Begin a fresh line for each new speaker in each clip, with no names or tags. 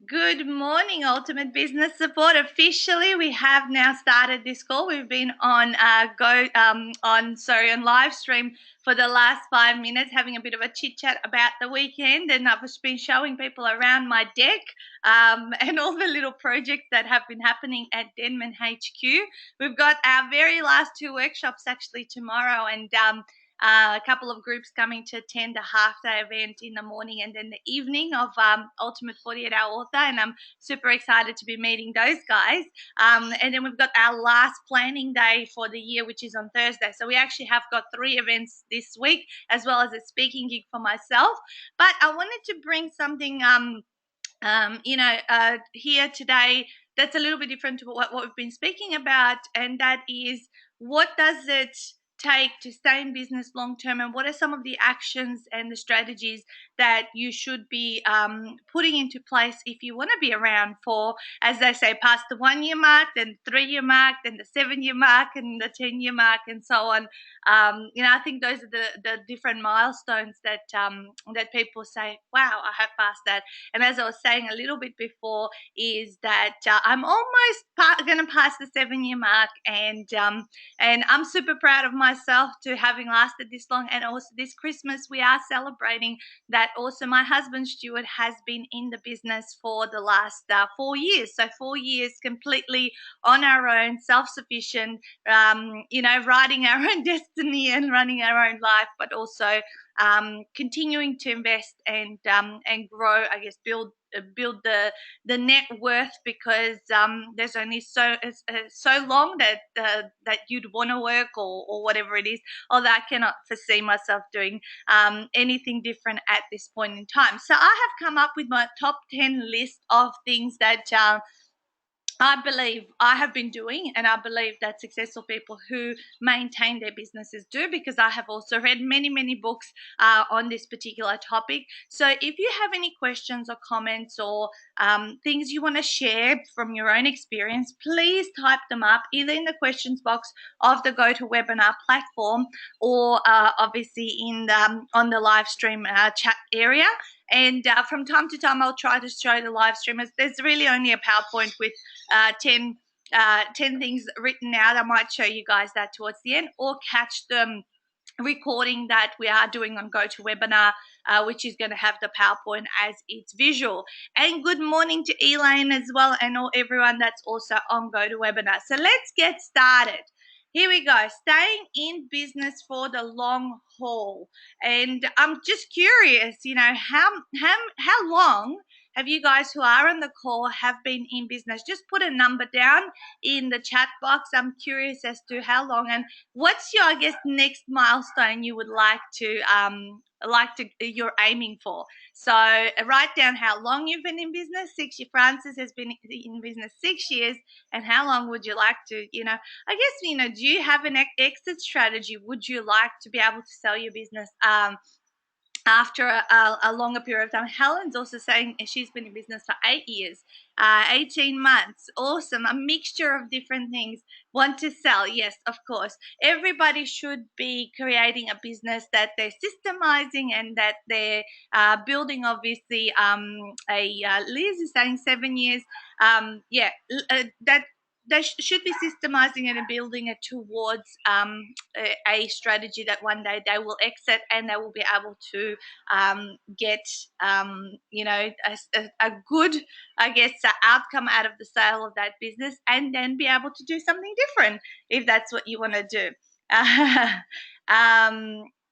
Good morning, Ultimate Business Support. Officially, we have now started this call. We've been on on live stream for the last 5 minutes, having a bit of a chit chat about the weekend, and I've just been showing people around my deck and all the little projects that have been happening at Denman HQ. We've got our very last two workshops actually tomorrow, and a couple of groups coming to attend a half-day event in the morning and then the evening of Ultimate 48-Hour Author, and I'm super excited to be meeting those guys. And then we've got our last planning day for the year, which is on Thursday. So we actually have got 3 events this week, as well as a speaking gig for myself. But I wanted to bring something here today that's a little bit different to what we've been speaking about, and that is, what does it take to stay in business long term, and what are some of the actions and the strategies that you should be putting into place if you want to be around for, as they say, past the 1 year mark, then 3 year mark, then the 7 year mark, and the 10 year mark, and so on. I think those are the different milestones that that people say, wow, I have passed that. And as I was saying a little bit before, is that I'm almost going to pass the 7 year mark, and I'm super proud of myself to having lasted this long. And also this Christmas we are celebrating that also my husband Stuart has been in the business for the last 4 years. So 4 years completely on our own, self-sufficient, writing our own destiny and running our own life, but also continuing to invest and grow, I guess, build the net worth, because there's only so long that you'd want to work, or whatever it is. Although I cannot foresee myself doing anything different at this point in time. So I have come up with my top 10 list of things that I believe I have been doing, and I believe that successful people who maintain their businesses do, because I have also read many, many books on this particular topic. So if you have any questions or comments, or things you want to share from your own experience, please type them up either in the questions box of the GoToWebinar platform, or obviously in on the live stream chat area. And from time to time, I'll try to show the live streamers. There's really only a PowerPoint with 10 things written out. I might show you guys that towards the end, or catch the recording that we are doing on GoToWebinar, which is going to have the PowerPoint as its visual. And good morning to Elaine as well, and everyone that's also on GoToWebinar. So let's get started. Here we go. Staying in business for the long haul. And I'm just curious, how long have you guys who are on the call have been in business? Just put a number down in the chat box. I'm curious as to how long, and what's your, I guess, next milestone you would you're aiming for. So write down how long you've been in business. 6 years. Francis has been in business 6 years. And how long would you like to, I guess, do you have an exit strategy? Would you like to be able to sell your business after a longer period of time? Helen's also saying she's been in business for 8 years, 18 months. Awesome. A mixture of different things. Want to sell? Yes, of course. Everybody should be creating a business that they're systemizing, and that they're building, obviously. Liz is saying 7 years. That they should be systemizing it and building it towards a strategy that one day they will exit, and they will be able to get a good, I guess, outcome out of the sale of that business, and then be able to do something different if that's what you want to do.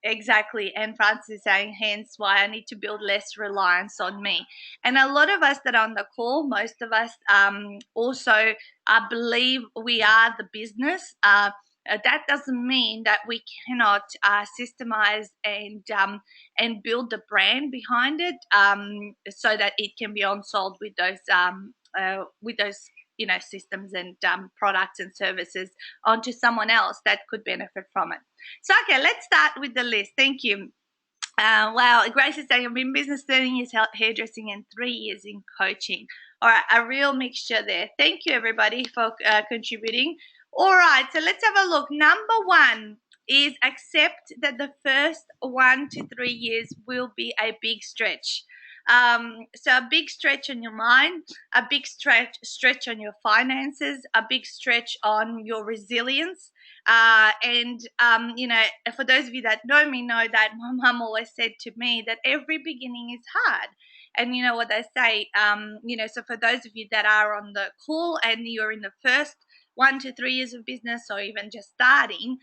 Exactly. And Francis is saying, hence why I need to build less reliance on me. And a lot of us that are on the call, most of us also believe we are the business. That doesn't mean that we cannot systemize and build the brand behind it, so that it can be on-sold with those systems and products and services onto someone else that could benefit from it. So, okay, let's start with the list. Thank you. Wow, Grace is saying, I've been in business 13 years hairdressing and 3 years in coaching. All right, a real mixture there. Thank you, everybody, for contributing. All right, so let's have a look. Number 1 is accept that the first 1 to 3 years will be a big stretch. So a big stretch on your mind, a big stretch on your finances, a big stretch on your resilience. And for those of you that know me, know that my mum always said to me that every beginning is hard. And you know what they say, so for those of you that are on the call and you're in the first 1 to 3 years of business or even just starting,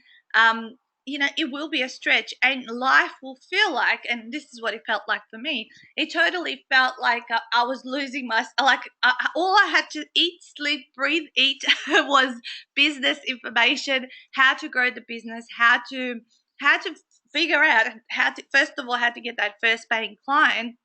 it will be a stretch and life will feel like, and this is what it felt like for me, it totally felt like I was losing my, like all I had to eat, sleep, breathe, eat was business information, how to grow the business, how to figure out how to, first of all, how to get that first paying client,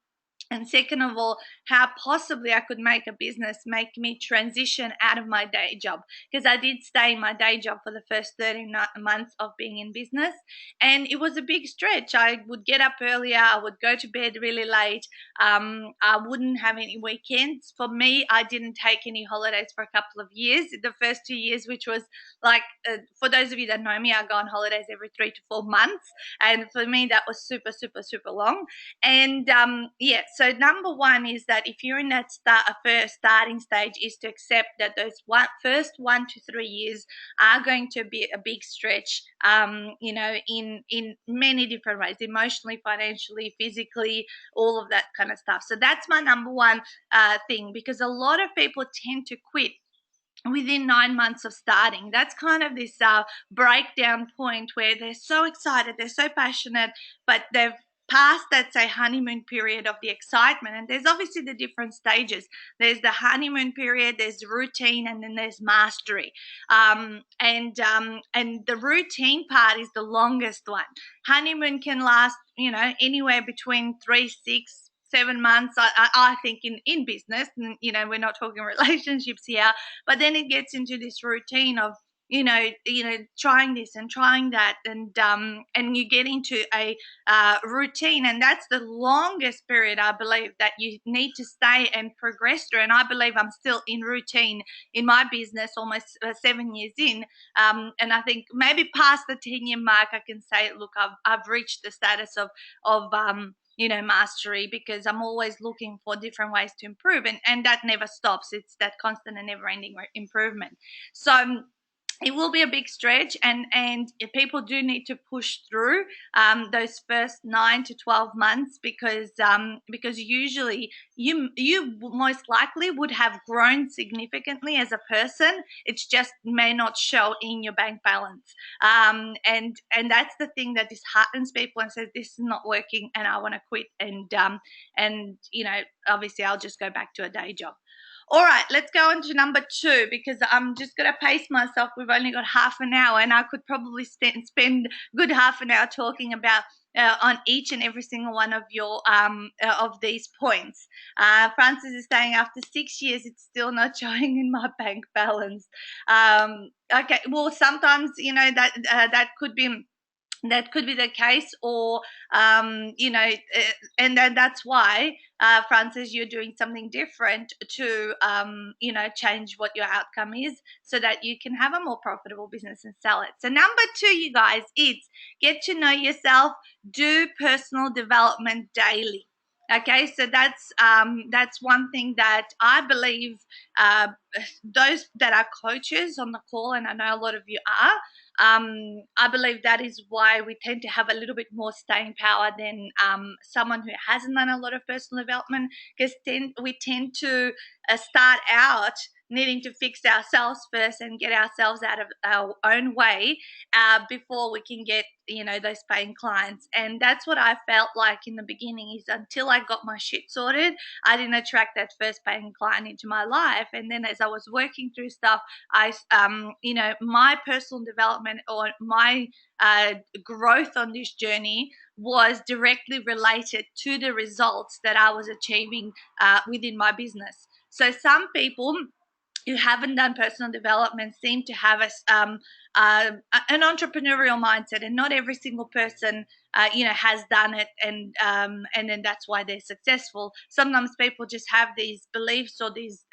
and second of all, how possibly I could make a business make me transition out of my day job. Because I did stay in my day job for the first 13 months of being in business. And it was a big stretch. I would get up earlier. I would go to bed really late. I wouldn't have any weekends. For me, I didn't take any holidays for a couple of years. The first 2 years, which was like, for those of you that know me, I go on holidays every 3 to 4 months. And for me, that was super, super, super long. And so number one is that if you're in that first starting stage, is to accept that those first 1 to 3 years are going to be a big stretch, in many different ways, emotionally, financially, physically, all of that kind of stuff. So that's my number one thing, because a lot of people tend to quit within 9 months of starting. That's kind of this breakdown point where they're so excited, they're so passionate, but they've passed that, say, honeymoon period of the excitement. And there's obviously the different stages. There's the honeymoon period, there's routine, and then there's mastery. And the routine part is the longest one. Honeymoon can last, anywhere between 3, 6, 7 months. I think in business, and we're not talking relationships here, but then it gets into this routine of trying this and trying that, and you get into a routine, and that's the longest period I believe that you need to stay and progress through. And I believe I'm still in routine in my business, almost 7 years in, and I think maybe past the 10-year mark, I can say, look, I've reached the status of mastery, because I'm always looking for different ways to improve, and that never stops. It's that constant and never ending improvement. So it will be a big stretch, and people do need to push through those first 9 to 12 months, because usually you most likely would have grown significantly as a person. It's just may not show in your bank balance, and that's the thing that disheartens people and says, this is not working and I want to quit, and obviously I'll just go back to a day job. All right, let's go on to number 2, because I'm just going to pace myself. We've only got half an hour, and I could probably spend a good half an hour talking about on each and every single one of your of these points. Francis is saying, after 6 years, it's still not showing in my bank balance. Okay, well, sometimes that could be. That could be the case, or and then that's why, Francis, you're doing something different to change what your outcome is, so that you can have a more profitable business and sell it. So number 2, you guys, it's get to know yourself, do personal development daily. Okay, so that's one thing that I believe those that are coaches on the call, and I know a lot of you are, I believe that is why we tend to have a little bit more staying power than someone who hasn't done a lot of personal development, because we tend to start out needing to fix ourselves first and get ourselves out of our own way before we can get those paying clients. And that's what I felt like in the beginning, is until I got my shit sorted, I didn't attract that first paying client into my life. And then as I was working through stuff, my personal development, or my growth on this journey, was directly related to the results that I was achieving within my business. So some people who haven't done personal development seem to have an entrepreneurial mindset, and not every single person has done it, and then that's why they're successful. Sometimes people just have these beliefs or these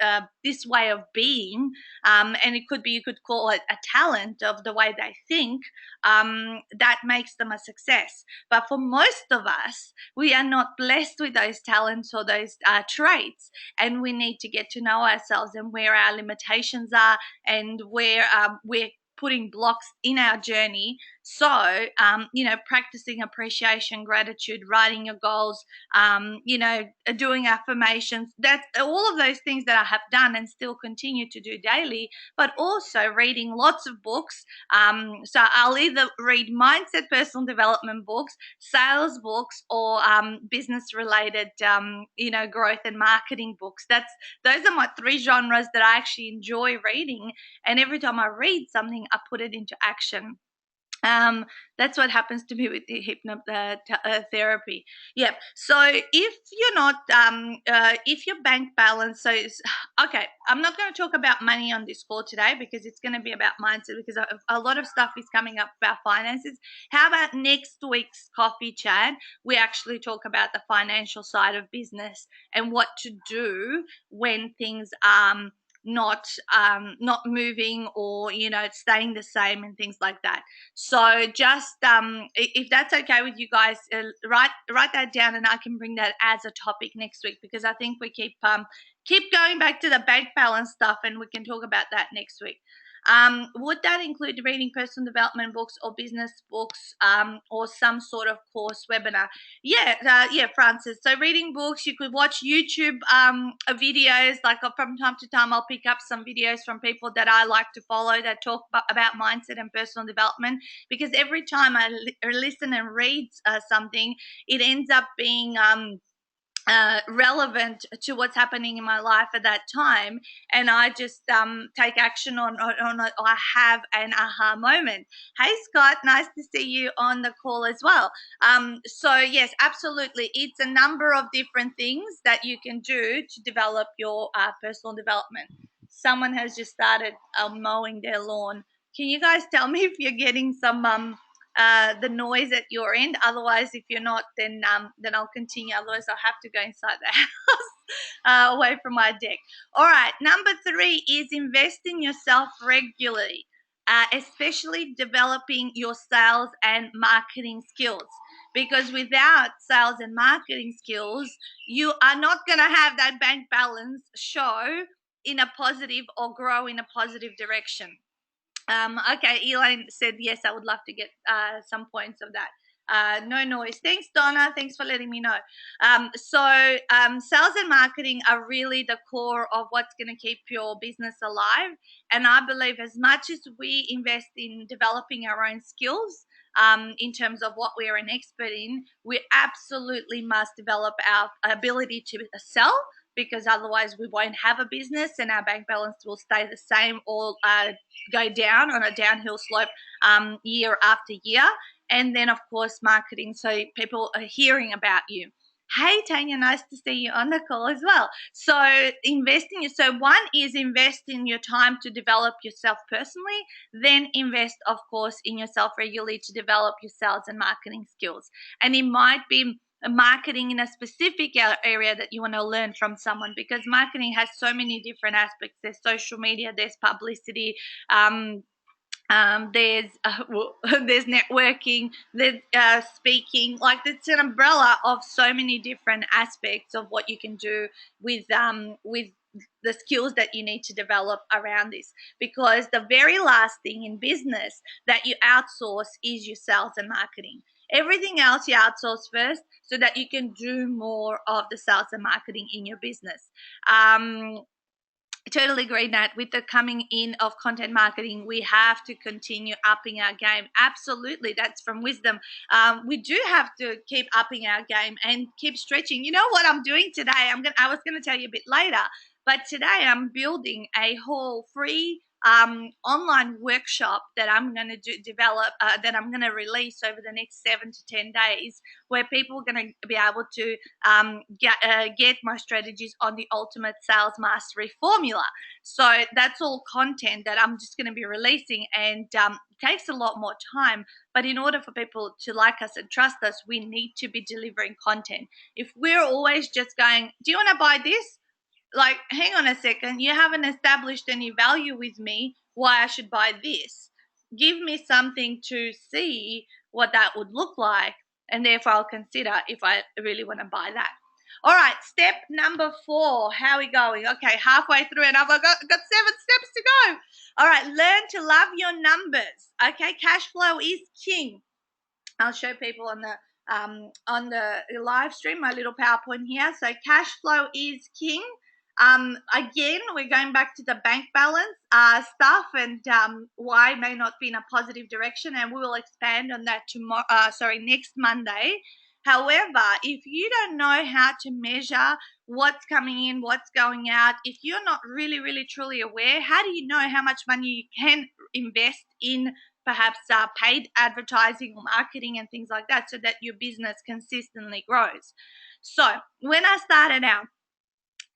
this way of being, and it could be, you could call it a talent of the way they think, that makes them a success. But for most of us, we are not blessed with those talents or those traits, and we need to get to know ourselves and where our limitations are, and where we're putting blocks in our journey. So, practicing appreciation, gratitude, writing your goals, doing affirmations, that's all of those things that I have done and still continue to do daily, but also reading lots of books. So I'll either read mindset, personal development books, sales books, or business related, growth and marketing books. Those are my three genres that I actually enjoy reading. And every time I read something, I put it into action. That's what happens to me with the hypnotherapy. Yep. So if you're not, if your bank balance, okay, I'm not going to talk about money on this call today because it's going to be about mindset, because a lot of stuff is coming up about finances. How about next week's coffee chat? We actually talk about the financial side of business and what to do when things not moving, or staying the same, and things like that. So just if that's okay with you guys, write that down, and I can bring that as a topic next week, because I think we keep going back to the bank balance stuff, and we can talk about that next week. Would that include reading personal development books or business books, or some sort of course webinar? Yeah, Francis. So reading books, you could watch YouTube videos. Like from time to time, I'll pick up some videos from people that I like to follow that talk about mindset and personal development, because every time I listen and read something, it ends up being relevant to what's happening in my life at that time, and I just take action on it, or I have an aha moment. Hey Scott, nice to see you on the call as well. So yes, absolutely, it's a number of different things that you can do to develop your personal development. Someone has just started mowing their lawn. Can you guys tell me if you're getting some the noise at your end? Otherwise, if you're not, then I'll continue. Otherwise, I'll have to go inside the house, away from my deck. All right, number 3 is invest in yourself regularly, especially developing your sales and marketing skills. Because without sales and marketing skills, you are not going to have that bank balance show in a positive, or grow in a positive direction. Okay, Elaine said yes. I would love to get some points of that. No noise. Thanks, Donna. Thanks for letting me know. Sales and marketing are really the core of what's going to keep your business alive. And I believe as much as we invest in developing our own skills, in terms of what we are an expert in, we absolutely must develop our ability to sell, because otherwise we won't have a business and our bank balance will stay the same, or go down on a downhill slope year after year. And then, of course, marketing, so people are hearing about you. Hey, Tanya, nice to see you on the call as well. So investing, so one is invest in your time to develop yourself personally, then invest, of course, in yourself regularly to develop your sales and marketing skills. And it might be marketing in a specific area that you want to learn from someone, because marketing has so many different aspects. There's social media, there's publicity, there's there's networking, there's speaking. Like, it's an umbrella of so many different aspects of what you can do with the skills that you need to develop around this. Because the very last thing in business that you outsource is your sales and marketing. Everything else you outsource first, so that you can do more of the sales and marketing in your business. Totally agree, Nat. With the coming in of content marketing, we have to continue upping our game. Absolutely, that's from wisdom. We do have to keep upping our game and keep stretching. You know what I'm doing today? I was going to tell you a bit later, but today I'm building a whole free online workshop that I'm going to develop, that I'm going to release over the next 7 to 10 days, where people are going to be able to get my strategies on the ultimate sales mastery formula. So that's all content that I'm just going to be releasing, and takes a lot more time. But in order for people to like us and trust us, we need to be delivering content. If we're always just going, do you want to buy this? Like, hang on a second, you haven't established any value with me why I should buy this. Give me something to see what that would look like, and therefore I'll consider if I really want to buy that. All right, step number 4. How are we going? Okay, halfway through, and I've got 7 steps to go. All right, learn to love your numbers. Okay, cash flow is king. I'll show people on the live stream my little PowerPoint here. So cash flow is king. Again, we're going back to the bank balance stuff, and why may not be in a positive direction, and we will expand on that tomorrow. Next Monday. However, if you don't know how to measure what's coming in, what's going out, if you're not really, really, truly aware, how do you know how much money you can invest in perhaps paid advertising or marketing and things like that, so that your business consistently grows? So when I started out,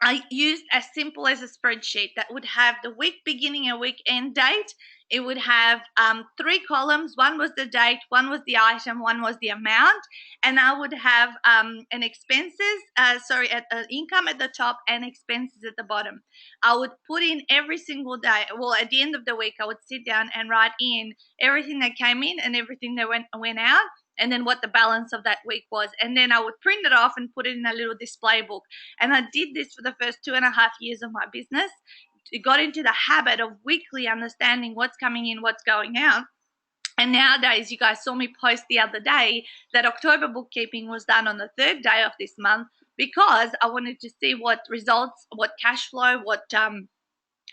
I used as simple as a spreadsheet that would have the week beginning and week end date. It would have 3 columns. One was the date, one was the item, one was the amount, and I would have an income at the top and expenses at the bottom. I would put in every single day. Well, at the end of the week, I would sit down and write in everything that came in and everything that went out, and then what the balance of that week was. And then I would print it off and put it in a little display book. And I did this for the first 2.5 years of my business. It got into the habit of weekly understanding what's coming in, what's going out. And nowadays, you guys saw me post the other day that October bookkeeping was done on the 3rd day of this month, because I wanted to see what results, what cash flow, what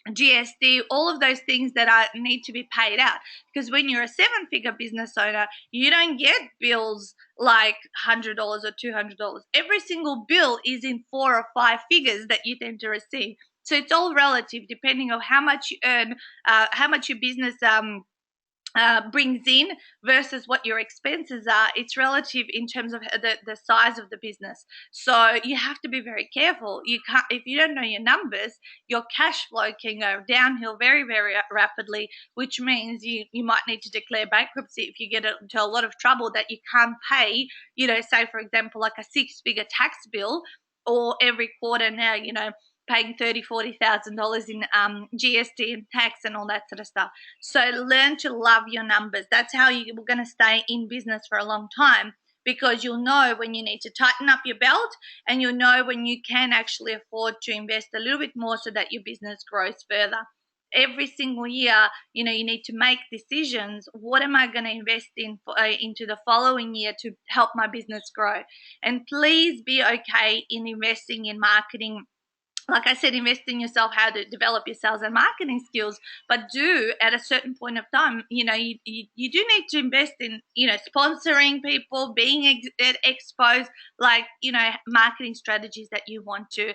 GST, all of those things that need to be paid out. Because when you're a 7-figure business owner, you don't get bills like $100 or $200. Every single bill is in 4 or 5 figures that you tend to receive. So it's all relative, depending on how much you earn, how much your business brings in versus what your expenses are. It's relative in terms of the size of the business. So you have to be very careful. You can't, if you don't know your numbers, your cash flow can go downhill very, very rapidly, which means you might need to declare bankruptcy if you get into a lot of trouble that you can't pay, say for example, like a 6-figure tax bill, or every quarter now, paying $30,000-$40,000 in GST and tax and all that sort of stuff. So learn to love your numbers. That's how you're going to stay in business for a long time, because you'll know when you need to tighten up your belt, and you'll know when you can actually afford to invest a little bit more so that your business grows further. Every single year, you need to make decisions. What am I going to invest in into the following year to help my business grow? And please be okay in investing in marketing. Like I said, invest in yourself, how to develop your sales and marketing skills, but do at a certain point of time, you do need to invest in, sponsoring people, being exposed, like, marketing strategies that you want to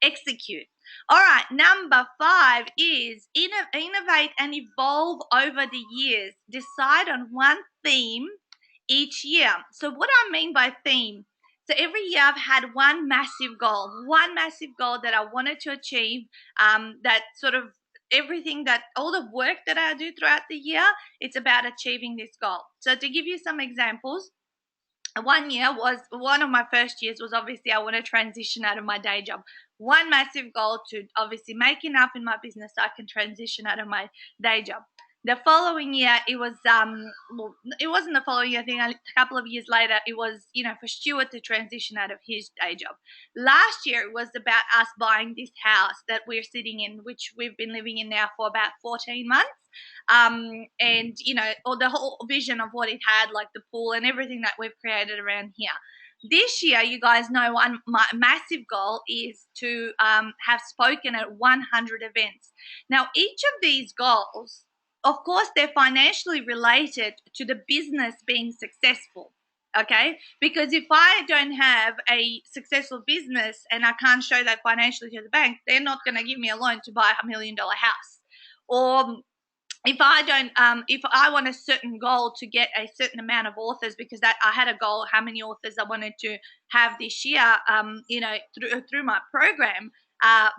execute. All right, number 5 is innovate and evolve over the years. Decide on one theme each year. So what I mean by theme, so every year I've had one massive goal that I wanted to achieve, that sort of everything, that all the work that I do throughout the year, it's about achieving this goal. So to give you some examples, one of my first years was obviously I want to transition out of my day job. One massive goal to obviously make enough in my business so I can transition out of my day job. The following year, it wasn't the following year, I think a couple of years later, it was, for Stuart to transition out of his day job. Last year, it was about us buying this house that we're sitting in, which we've been living in now for about 14 months. And, or the whole vision of what it had, like the pool and everything that we've created around here. This year, you guys know my massive goal is to have spoken at 100 events. Now, each of these goals, of course, they're financially related to the business being successful, okay? Because if I don't have a successful business and I can't show that financially to the bank, they're not going to give me a loan to buy $1 million house. or if I want a certain goal to get a certain amount of authors, because that I had a goal how many authors I wanted to have this year, through my program.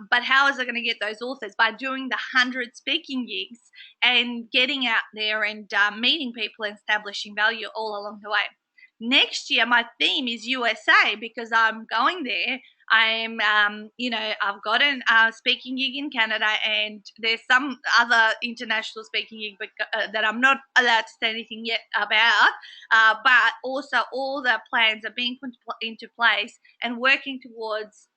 But how is I going to get those authors? By doing the 100 speaking gigs and getting out there and meeting people and establishing value all along the way. Next year, my theme is USA because I'm going there. I've got a speaking gig in Canada, and there's some other international speaking gig that I'm not allowed to say anything yet about. But also, all the plans are being put into place and working towards,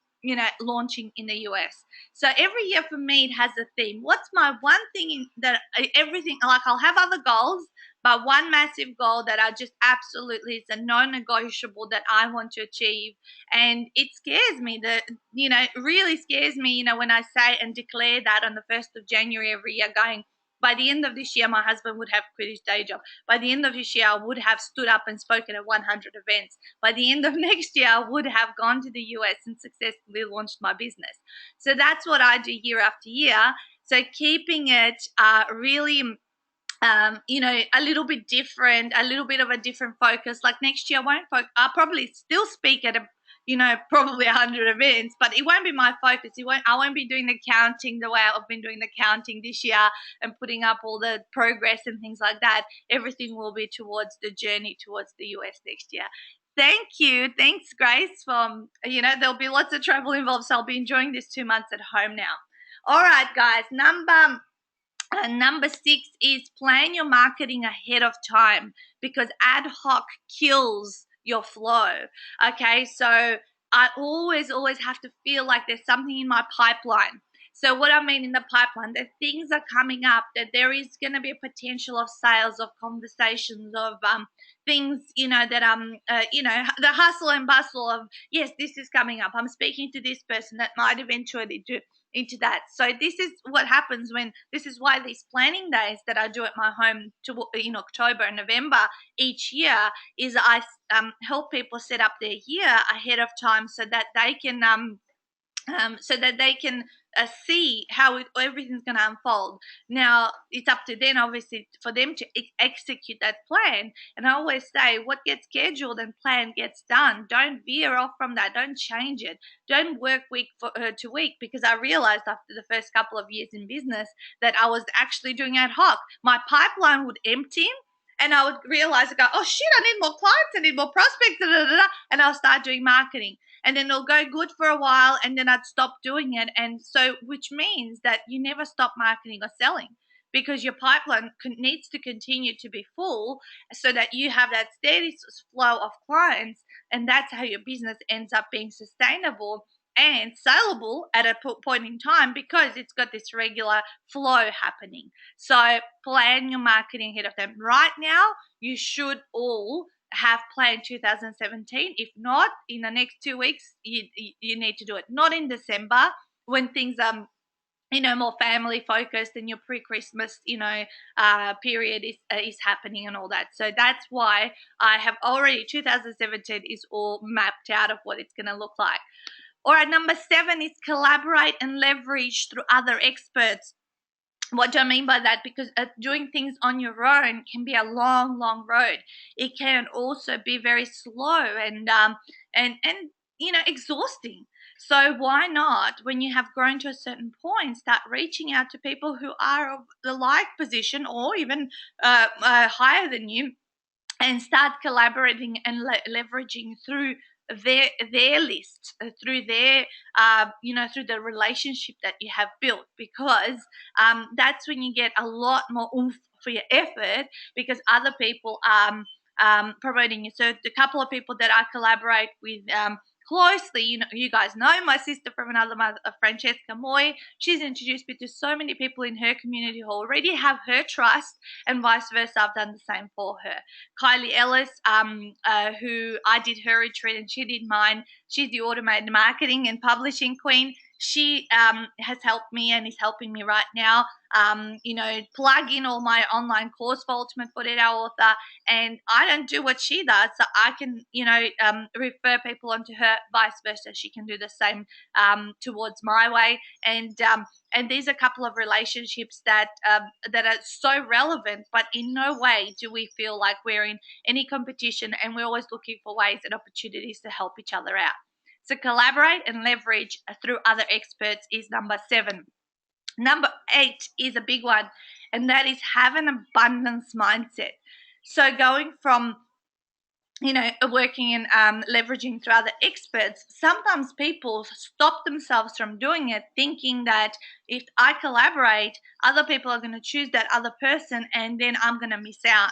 launching in the US. So every year for me, it has a theme. What's my one thing that everything, like I'll have other goals, but one massive goal that I just absolutely, it's a non-negotiable that I want to achieve. And it scares me that, it really scares me, when I say and declare that on the 1st of January every year, going, by the end of this year, my husband would have quit his day job. By the end of this year, I would have stood up and spoken at 100 events. By the end of next year, I would have gone to the US and successfully launched my business. So that's what I do year after year. So keeping it really, a little bit different, a little bit of a different focus. Like next year, I'll probably still speak at probably 100 events, but it won't be my focus. I won't be doing the counting the way I've been doing the counting this year and putting up all the progress and things like that. Everything will be towards the journey towards the US next year. Thank you. Thanks, Grace. There'll be lots of travel involved, so I'll be enjoying this 2 months at home now. All right, guys. Number 6 is plan your marketing ahead of time, because ad hoc kills your flow. Okay, so I always have to feel like there's something in my pipeline. So what I mean in the pipeline, that things are coming up, that there is going to be a potential of sales, of conversations, of things, that the hustle and bustle of, yes, this is coming up. I'm speaking to this person that might eventually do into that. So this is what happens this is why these planning days that I do at my home in October and November each year is I help people set up their year ahead of time so that they can see how everything's going to unfold. Now, it's up to them, obviously, for them to execute that plan. And I always say, what gets scheduled and planned gets done. Don't veer off from that. Don't change it. Don't work week to week, because I realized after the first couple of years in business that I was actually doing ad hoc. My pipeline would empty, and I would realize, oh shit, I need more clients, I need more prospects, and I'll start doing marketing. And then it'll go good for a while, and then I'd stop doing it. And so, which means that you never stop marketing or selling, because your pipeline needs to continue to be full so that you have that steady flow of clients. And that's how your business ends up being sustainable and saleable at a point in time, because it's got this regular flow happening. So plan your marketing ahead of time. Right now, you should all have planned 2017. If not, in the next 2 weeks, you need to do it. Not in December, when things are more family focused and your pre-Christmas period is happening and all that. So that's why I have already 2017 is all mapped out of what it's going to look like. All right, number 7 is collaborate and leverage through other experts. What do I mean by that? Because doing things on your own can be a long, long road. It can also be very slow and exhausting. So why not, when you have grown to a certain point, start reaching out to people who are of the like position or even higher than you, and start collaborating and leveraging through their list, through their through the relationship that you have built, because that's when you get a lot more oomph for your effort, because other people are promoting you. So the couple of people that I collaborate with closely, you guys know my sister from another mother, Francesca Moy. She's introduced me to so many people in her community who already have her trust, and vice versa. I've done the same for her. Kylie Ellis, who I did her retreat and she did mine. She's the automated marketing and publishing queen. she has helped me and is helping me right now, plug in all my online course for Ultimate 48-Hour Author. And I don't do what she does, so I can, refer people onto her, vice versa. She can do the same towards my way. And these are a couple of relationships that are so relevant, but in no way do we feel like we're in any competition, and we're always looking for ways and opportunities to help each other out. So collaborate and leverage through other experts is number 7. Number 8 is a big one, and that is have an abundance mindset. So going from working and leveraging through other experts, sometimes people stop themselves from doing it, thinking that if I collaborate, other people are going to choose that other person, and then I'm going to miss out.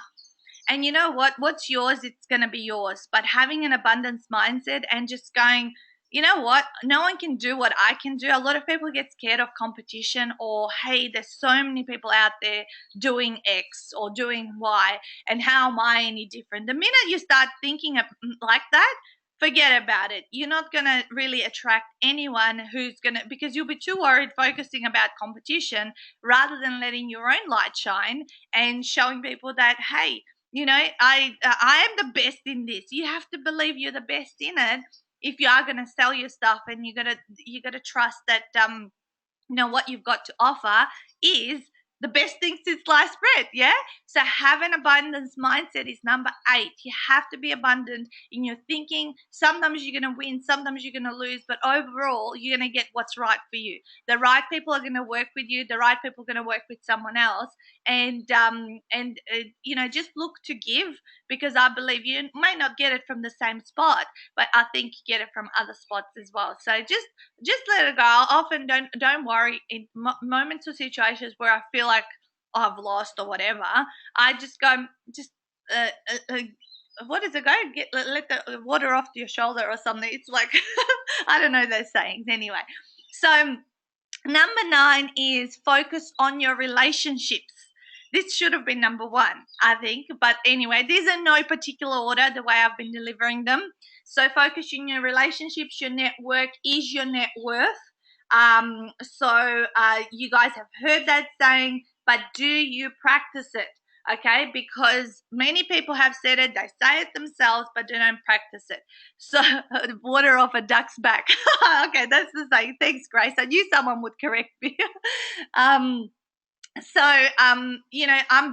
And you know what? What's yours, it's going to be yours. But having an abundance mindset and just going, you know what? No one can do what I can do. A lot of people get scared of competition, or, hey, there's so many people out there doing X or doing Y, and how am I any different? The minute you start thinking like that, forget about it. You're not going to really attract anyone who's going to, because you'll be too worried focusing about competition rather than letting your own light shine and showing people that, hey, I am the best in this. You have to believe you're the best in it if you are going to sell your stuff, and you got to trust that what you've got to offer is the best thing since sliced bread. Yeah. So have an abundance mindset is number 8. You have to be abundant in your thinking. Sometimes you're going to win, sometimes you're going to lose, but overall you're going to get what's right for you. The right people are going to work with you, the right people are going to work with someone else. And just look to give, because I believe you may not get it from the same spot, but I think you get it from other spots as well. So just let it go. I often don't worry in moments or situations where I feel like I've lost or whatever. I just go, what does it go? Let the water off your shoulder or something. It's like I don't know those sayings anyway. So number 9 is focus on your relationships. This should have been number 1, I think. But anyway, these are no particular order, the way I've been delivering them. So focus on your relationships. Your network is your net worth. So you guys have heard that saying, but do you practice it? Okay, because many people have said it, they say it themselves, but they don't practice it. So water off a duck's back. Okay, that's the saying. Thanks, Grace. I knew someone would correct me. I'm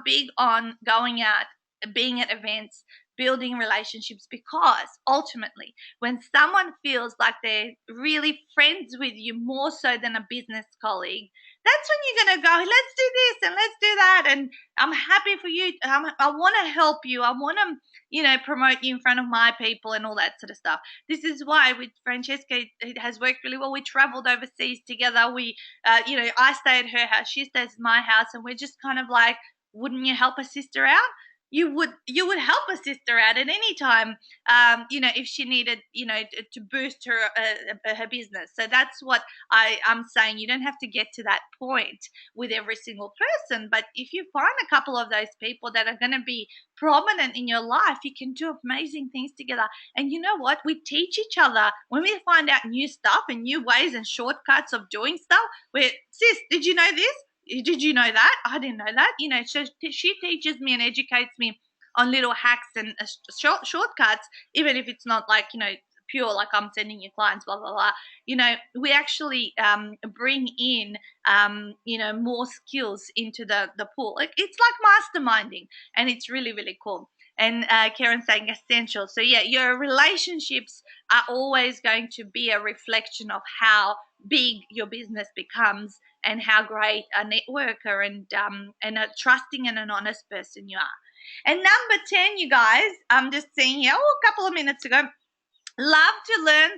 big on going out, being at events, building relationships, because ultimately when someone feels like they're really friends with you more so than a business colleague, that's when you're going to go, let's do this and let's do that, and I'm happy for you. I want to help you. I want to, promote you in front of my people and all that sort of stuff. This is why with Francesca, it has worked really well. We traveled overseas together. I stay at her house, she stays at my house, and we're just kind of like, wouldn't you help a sister out? You would help a sister out at any time, if she needed, to boost her business. So that's what I'm saying. You don't have to get to that point with every single person, but if you find a couple of those people that are going to be prominent in your life, you can do amazing things together. And you know what? We teach each other when we find out new stuff and new ways and shortcuts of doing stuff. Sis, did you know this? Did you know that? I didn't know that. So she teaches me and educates me on little hacks and shortcuts, even if it's not like, pure, like I'm sending you clients, blah, blah, blah. We actually bring in, more skills into the pool. It's like masterminding, and it's really, really cool. And Karen's saying essential. So yeah, your relationships are always going to be a reflection of how big your business becomes and how great a networker and a trusting and an honest person you are. And number 10, you guys, I'm just seeing here, a couple of minutes ago, love to learn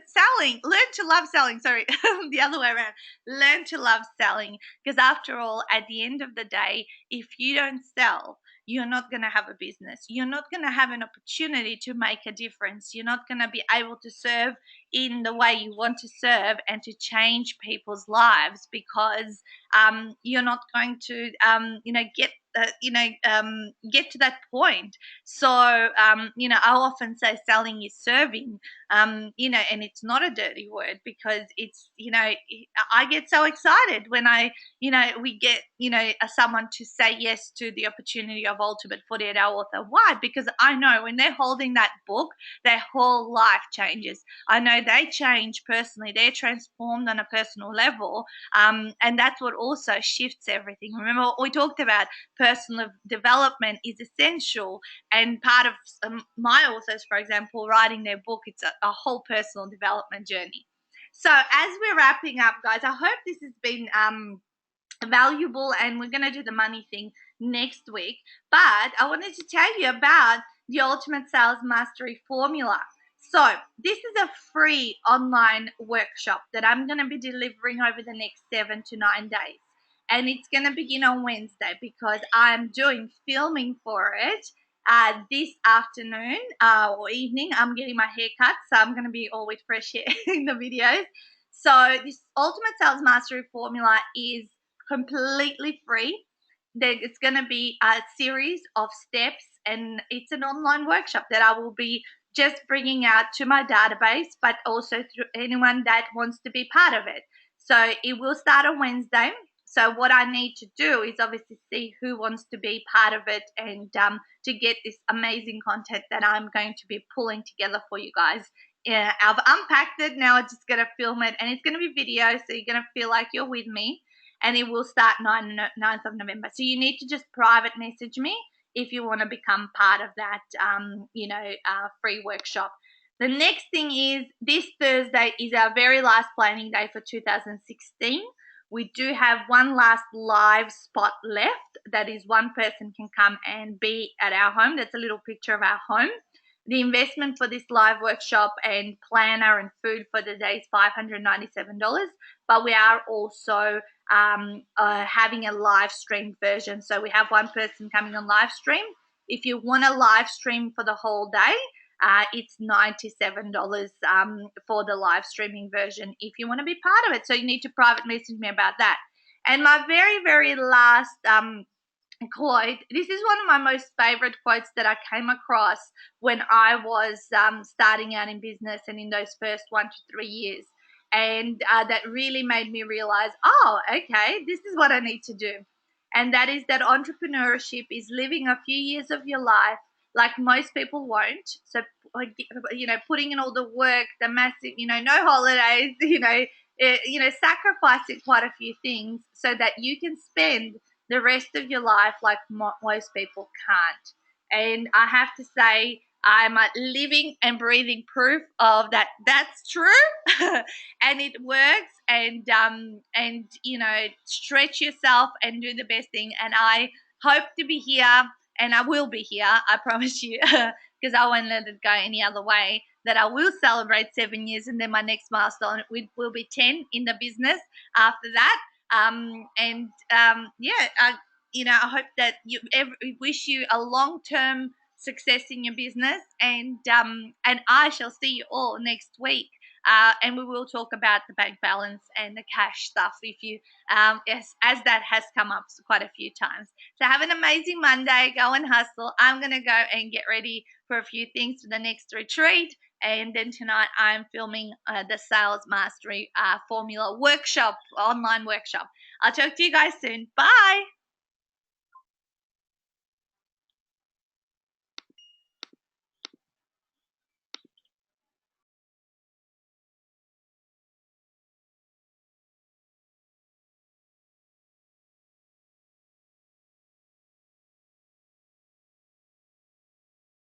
to love selling. Sorry, the other way around. Learn to love selling, because after all, at the end of the day, if you don't sell, you're not going to have a business. You're not going to have an opportunity to make a difference. You're not going to be able to serve in the way you want to serve and to change people's lives, because you're not going to, get get to that point. So I often say selling is serving, and it's not a dirty word, because it's, I get so excited when we get, someone to say yes to the opportunity of Ultimate 48-Hour Author. Why? Because I know when they're holding that book, their whole life changes. I know they change personally. They're transformed on a personal level. And that's what also shifts everything. Remember what we talked about? Personal development is essential. And part of my authors, for example, writing their book, it's a whole personal development journey. So as we're wrapping up, guys, I hope this has been valuable, and we're going to do the money thing next week. But I wanted to tell you about the Ultimate Sales Mastery Formula. So this is a free online workshop that I'm going to be delivering over the next 7 to 9 days. And it's going to begin on Wednesday, because I'm doing filming for it this afternoon or evening. I'm getting my hair cut, so I'm going to be all with fresh hair in the videos. So this Ultimate Sales Mastery Formula is completely free. It's going to be a series of steps, and it's an online workshop that I will be just bringing out to my database, but also through anyone that wants to be part of it. So it will start on Wednesday. So what I need to do is obviously see who wants to be part of it, and to get this amazing content that I'm going to be pulling together for you guys. Yeah, I've unpacked it. Now I'm just going to film it, and it's going to be video, so you're going to feel like you're with me. And it will start 9th of November. So you need to just private message me if you want to become part of that, free workshop. The next thing is, this Thursday is our very last planning day for 2016. We do have one last live spot left. That is, one person can come and be at our home. That's a little picture of our home. The investment for this live workshop and planner and food for the day is $597, but we are also having a live stream version. So we have one person coming on live stream. If you want a live stream for the whole day, it's $97 for the live streaming version if you want to be part of it. So you need to private message me about that. And my very, very last quote, this is one of my most favorite quotes that I came across when I was starting out in business and in those first 1 to 3 years. And that really made me realize, oh, okay, this is what I need to do. And that is that entrepreneurship is living a few years of your life like most people won't. So, putting in all the work, the massive, no holidays, sacrificing quite a few things so that you can spend the rest of your life like most people can't. And I have to say, I'm a living and breathing proof of that. That's true, and it works. And stretch yourself and do the best thing. And I hope to be here, and I will be here. I promise you, because I won't let it go any other way. That I will celebrate 7 years, and then my next milestone will be 10 in the business after that. I hope that wish you a long-term success in your business, and I shall see you all next week. And we will talk about the bank balance and the cash stuff if you, as that has come up quite a few times. So have an amazing Monday. Go and hustle. I'm going to go and get ready for a few things for the next retreat. And then tonight I'm filming the Sales Mastery Formula workshop, online workshop. I'll talk to you guys soon. Bye.